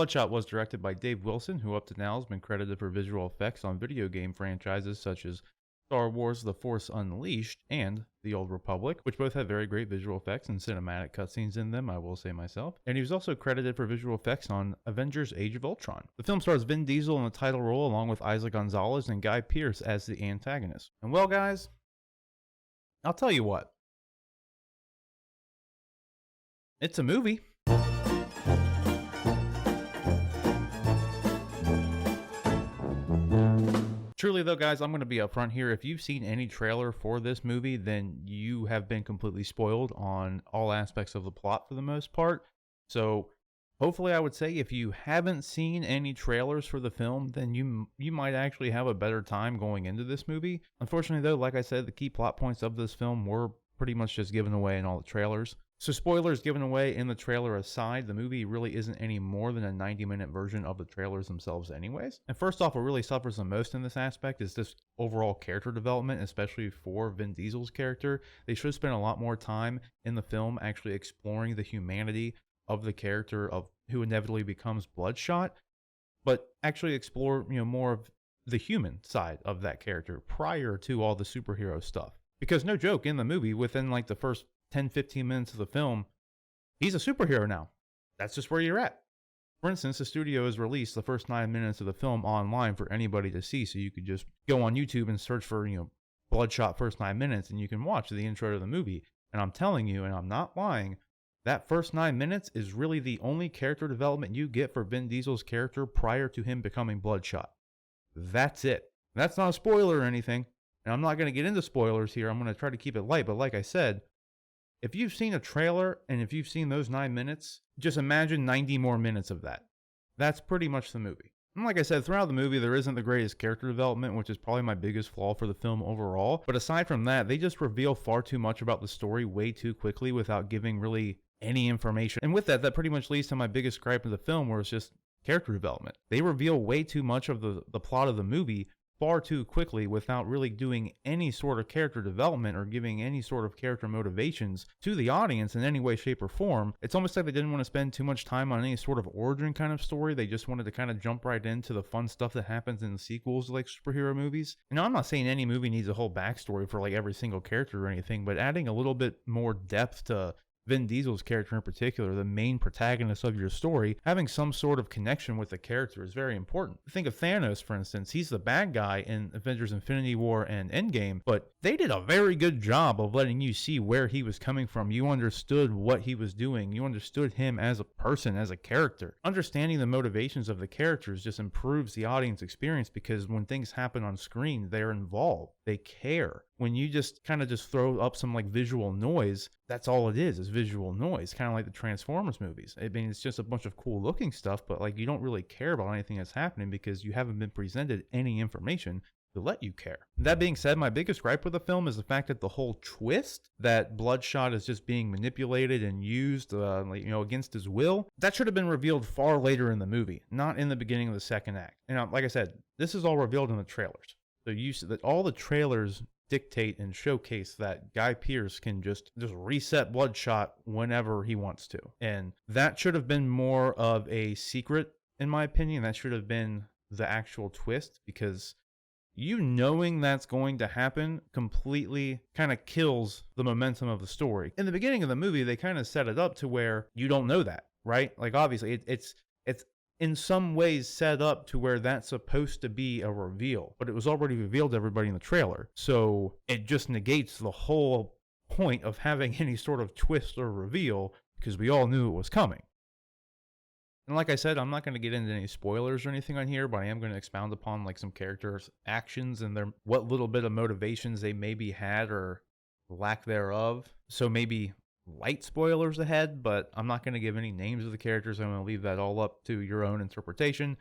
Bloodshot was directed by Dave Wilson, who up to now has been credited for visual effects on video game franchises such as Star Wars The Force Unleashed and The Old Republic, which both have very great visual effects and cinematic cutscenes in them, I will say myself. And he was also credited for visual effects on Avengers Age of Ultron. The film stars Vin Diesel in the title role along with Eiza Gonzalez and Guy Pearce as the antagonist. And well, guys, I'll tell you what. It's a movie. Truly though, guys, I'm going to be upfront here. If you've seen any trailer for this movie, then you have been completely spoiled on all aspects of the plot for the most part. So hopefully I would say if you haven't seen any trailers for the film, then you might actually have a better time going into this movie. Unfortunately though, like I said, the key plot points of this film were pretty much just given away in all the trailers. So spoilers given away in the trailer aside, the movie really isn't any more than a 90-minute version of the trailers themselves anyways. And first off, what really suffers the most in this aspect is this overall character development, especially for Vin Diesel's character. They should have spent a lot more time in the film actually exploring the humanity of the character of who inevitably becomes Bloodshot, but actually explore, more of the human side of that character prior to all the superhero stuff. Because no joke, in the movie, within like the first 10-15 minutes of the film, he's a superhero now. That's just where you're at. For instance, the studio has released the first 9 minutes of the film online for anybody to see, so you could just go on YouTube and search for, Bloodshot first 9 minutes, and you can watch the intro to the movie. And I'm telling you, and I'm not lying, that first 9 minutes is really the only character development you get for Vin Diesel's character prior to him becoming Bloodshot. That's it. That's not a spoiler or anything, and I'm not going to get into spoilers here. I'm going to try to keep it light, but like I said, if you've seen a trailer and if you've seen those 9 minutes, just imagine 90 more minutes of that. That's pretty much the movie. And like I said, throughout the movie, there isn't the greatest character development, which is probably my biggest flaw for the film overall. But aside from that, they just reveal far too much about the story way too quickly without giving really any information. And with that, that pretty much leads to my biggest gripe of the film, where it's just character development. They reveal way too much of the plot of the movie far too quickly without really doing any sort of character development or giving any sort of character motivations to the audience in any way, shape, or form. It's almost like they didn't want to spend too much time on any sort of origin kind of story. They just wanted to kind of jump right into the fun stuff that happens in the sequels to like superhero movies. And now, I'm not saying any movie needs a whole backstory for like every single character or anything, but adding a little bit more depth to Vin Diesel's character in particular, the main protagonist of your story, having some sort of connection with the character is very important. Think of Thanos, for instance. He's the bad guy in Avengers Infinity War and Endgame, but they did a very good job of letting you see where he was coming from. You understood what he was doing. You understood him as a person, as a character. Understanding the motivations of the characters just improves the audience experience, because when things happen on screen, they're involved. They care. When you just kind of just throw up some like visual noise, that's all it is visual noise, kind of like the Transformers movies. I mean, it's just a bunch of cool looking stuff, but like you don't really care about anything that's happening because you haven't been presented any information to let you care. That being said, my biggest gripe with the film is the fact that the whole twist that Bloodshot is just being manipulated and used against his will, that should have been revealed far later in the movie, not in the beginning of the second act. And like I said, this is all revealed in the trailers. So you see that all the trailers dictate and showcase that Guy Pearce can just reset Bloodshot whenever he wants to. And that should have been more of a secret, in my opinion. That should have been the actual twist, because you knowing that's going to happen completely kind of kills the momentum of the story. In the beginning of the movie, they kind of set it up to where you don't know that, right? Like obviously it's in some ways set up to where that's supposed to be a reveal, but it was already revealed to everybody in the trailer. So it just negates the whole point of having any sort of twist or reveal, because we all knew it was coming. And like I said, I'm not going to get into any spoilers or anything on here, but I am going to expound upon like some characters' actions and what little bit of motivations they maybe had or lack thereof. So maybe light spoilers ahead, but I'm not going to give any names of the characters. I'm going to leave that all up to your own interpretation.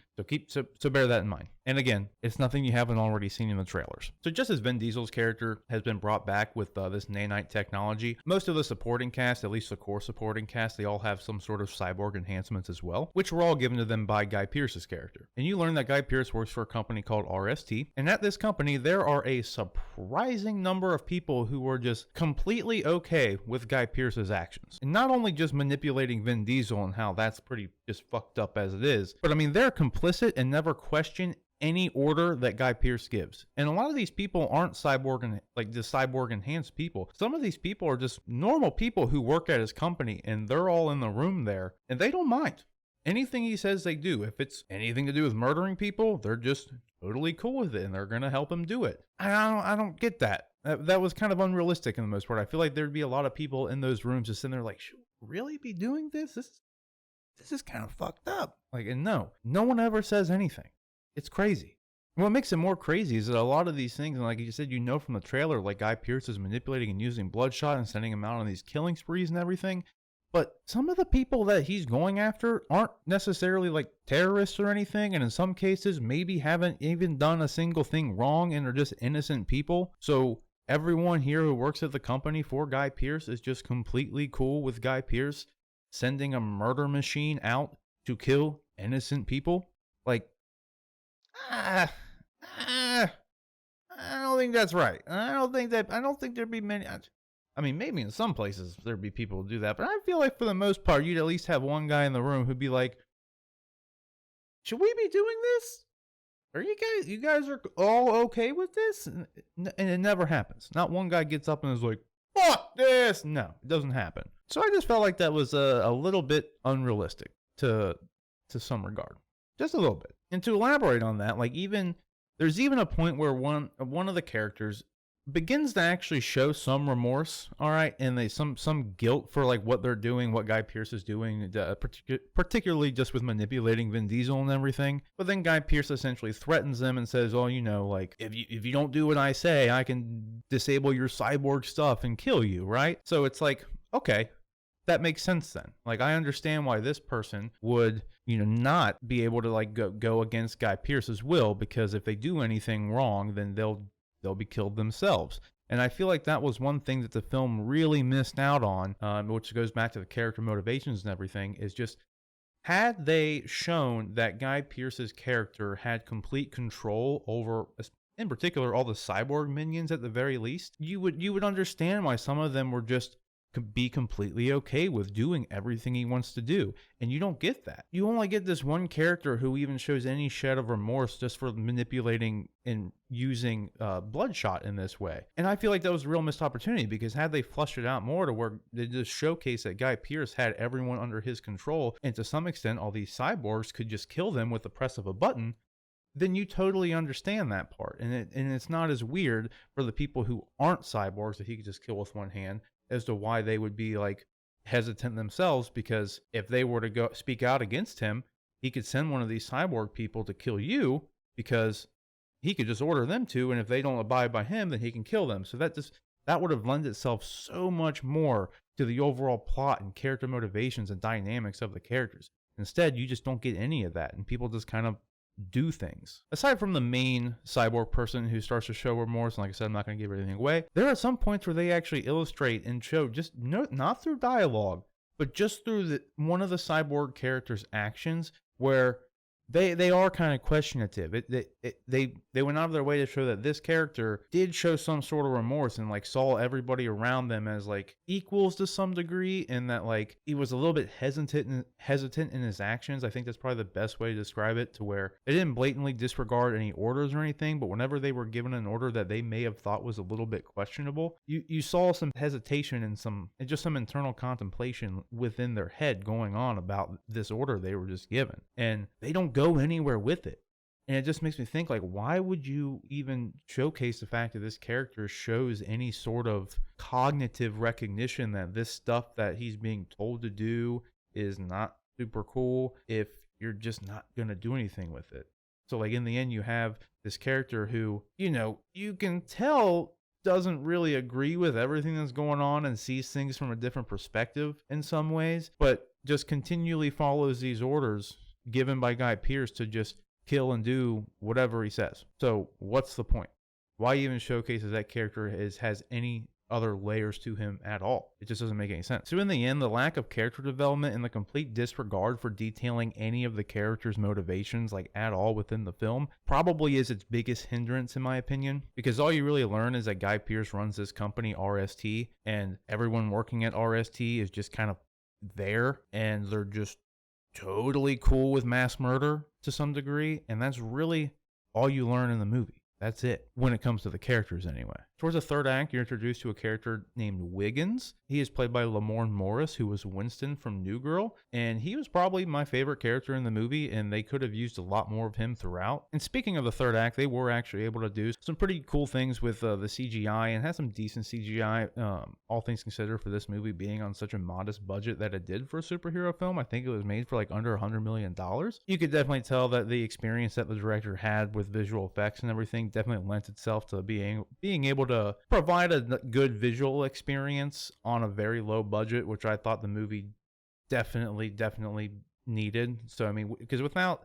So bear that in mind. And again, it's nothing you haven't already seen in the trailers. So just as Vin Diesel's character has been brought back with this nanite technology, most of the supporting cast, at least the core supporting cast, they all have some sort of cyborg enhancements as well, which were all given to them by Guy Pearce's character. And you learn that Guy Pearce works for a company called RST. And at this company, there are a surprising number of people who were just completely okay with Guy Pearce's Pearce's actions. And not only just manipulating Vin Diesel and how that's pretty just fucked up as it is, but I mean, they're complicit and never question any order that Guy Pearce gives. And a lot of these people aren't cyborg and like the cyborg enhanced people. Some of these people are just normal people who work at his company, and they're all in the room there and they don't mind anything he says they do. If it's anything to do with murdering people, they're just totally cool with it and they're going to help him do it. I don't get that. That was kind of unrealistic in the most part. I feel like there'd be a lot of people in those rooms just sitting there like, should we really be doing this? This is kind of fucked up. Like, and no one ever says anything. It's crazy. What makes it more crazy is that a lot of these things, and like you said, from the trailer, like Guy Pearce is manipulating and using Bloodshot and sending him out on these killing sprees and everything. But some of the people that he's going after aren't necessarily like terrorists or anything. And in some cases, maybe haven't even done a single thing wrong and are just innocent people. So everyone here who works at the company for Guy Pearce is just completely cool with Guy Pearce sending a murder machine out to kill innocent people. Like, I don't think that's right. I don't think there'd be many. I mean, maybe in some places there'd be people who do that, but I feel like for the most part, you'd at least have one guy in the room who'd be like, should we be doing this? Are you guys are all okay with this? And it never happens. Not one guy gets up and is like, fuck this. No, it doesn't happen. So I just felt like that was a little bit unrealistic to some regard. Just a little bit. And to elaborate on that, like there's even a point where one of the characters begins to actually show some remorse, all right, and some guilt for like what they're doing, what Guy Pearce is doing, particularly just with manipulating Vin Diesel and everything. But then Guy Pearce essentially threatens them and says, "Oh, like if you don't do what I say, I can disable your cyborg stuff and kill you," right? So it's like, okay, that makes sense then. Like I understand why this person would not be able to like go against Guy Pearce's will, because if they do anything wrong, then they'll be killed themselves. And I feel like that was one thing that the film really missed out on, which goes back to the character motivations and everything, is just had they shown that Guy Pearce's character had complete control over, in particular, all the cyborg minions at the very least, you would understand why some of them were just be completely okay with doing everything he wants to do. And you don't get that. You only get this one character who even shows any shed of remorse just for manipulating and using Bloodshot in this way. And I feel like that was a real missed opportunity, because had they flushed it out more to where they just showcase that Guy Pearce had everyone under his control, and to some extent all these cyborgs could just kill them with the press of a button, then you totally understand that part. And it's not as weird for the people who aren't cyborgs that he could just kill with one hand as to why they would be like hesitant themselves, because if they were to go speak out against him, he could send one of these cyborg people to kill you, because he could just order them to, and if they don't abide by him, then he can kill them. So that would have lent itself so much more to the overall plot and character motivations and dynamics of the characters. Instead, you just don't get any of that, and people just kind of do things. Aside from the main cyborg person who starts to show remorse, and like I said, I'm not going to give anything away, there are some points where they actually illustrate and show, just not through dialogue, but just through one of the cyborg characters' actions, where they are kind of questionative. They went out of their way to show that this character did show some sort of remorse and like saw everybody around them as like equals to some degree, and that like he was a little bit hesitant in his actions. I think that's probably the best way to describe it, to where they didn't blatantly disregard any orders or anything, but whenever they were given an order that they may have thought was a little bit questionable, you saw some hesitation and just some internal contemplation within their head going on about this order they were just given, and they don't go anywhere with it. And it just makes me think, like, why would you even showcase the fact that this character shows any sort of cognitive recognition that this stuff that he's being told to do is not super cool, if you're just not going to do anything with it? So like in the end, you have this character who, you can tell doesn't really agree with everything that's going on and sees things from a different perspective in some ways, but just continually follows these orders given by Guy Pearce to just kill and do whatever he says. So what's the point? Why even showcase that character has any other layers to him at all. It just doesn't make any sense. So in the end, the lack of character development and the complete disregard for detailing any of the characters' motivations like at all within the film probably is its biggest hindrance in my opinion, because all you really learn is that Guy Pearce runs this company RST, and everyone working at RST is just kind of there, and they're just totally cool with mass murder to some degree, and that's really all you learn in the movie. That's it when it comes to the characters anyway. Towards the third act, you're introduced to a character named Wiggins. He is played by Lamorne Morris, who was Winston from New Girl, and he was probably my favorite character in the movie, and they could have used a lot more of him throughout. And speaking of the third act, they were actually able to do some pretty cool things with the CGI, and had some decent CGI, all things considered, for this movie being on such a modest budget that it did for a superhero film. I think it was made for like under $100 million. You could definitely tell that the experience that the director had with visual effects and everything definitely lent itself to being able to provide a good visual experience on a very low budget, which I thought the movie definitely needed. So I mean, because without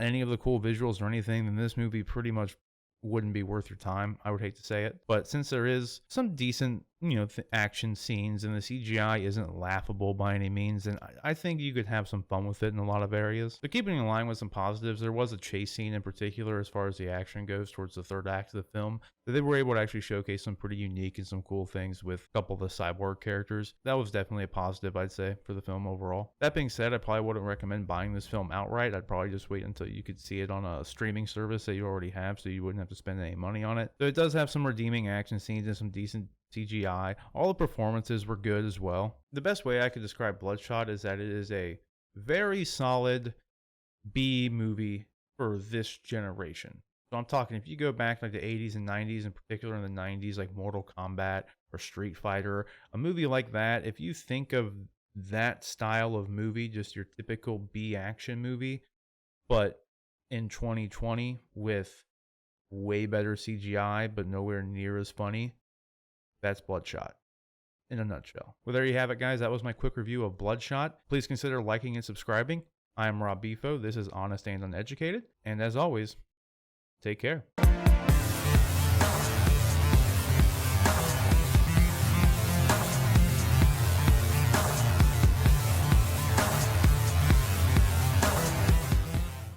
any of the cool visuals or anything, then this movie pretty much wouldn't be worth your time. I would hate to say it, but since there is some decent action scenes and the CGI isn't laughable by any means, and I think you could have some fun with it in a lot of areas. So keeping in line with some positives, there was a chase scene in particular as far as the action goes towards the third act of the film that they were able to actually showcase some pretty unique and some cool things with a couple of the cyborg characters. That was definitely a positive, I'd say, for the film overall. That being said, I probably wouldn't recommend buying this film outright. I'd probably just wait until you could see it on a streaming service that you already have, so you wouldn't have to spend any money on it. So it does have some redeeming action scenes and some decent CGI. All the performances were good as well. The best way I could describe Bloodshot is that it is a very solid B movie for this generation. So I'm talking, if you go back like the 80s and 90s, in particular in the 90s, like Mortal Kombat or Street Fighter, a movie like that, if you think of that style of movie, just your typical B action movie, but in 2020 with way better CGI, but nowhere near as funny, that's Bloodshot in a nutshell. Well, there you have it, guys. That was my quick review of Bloodshot. Please consider liking and subscribing. I'm Rob Bifo. This is Honest and Uneducated. And as always, take care.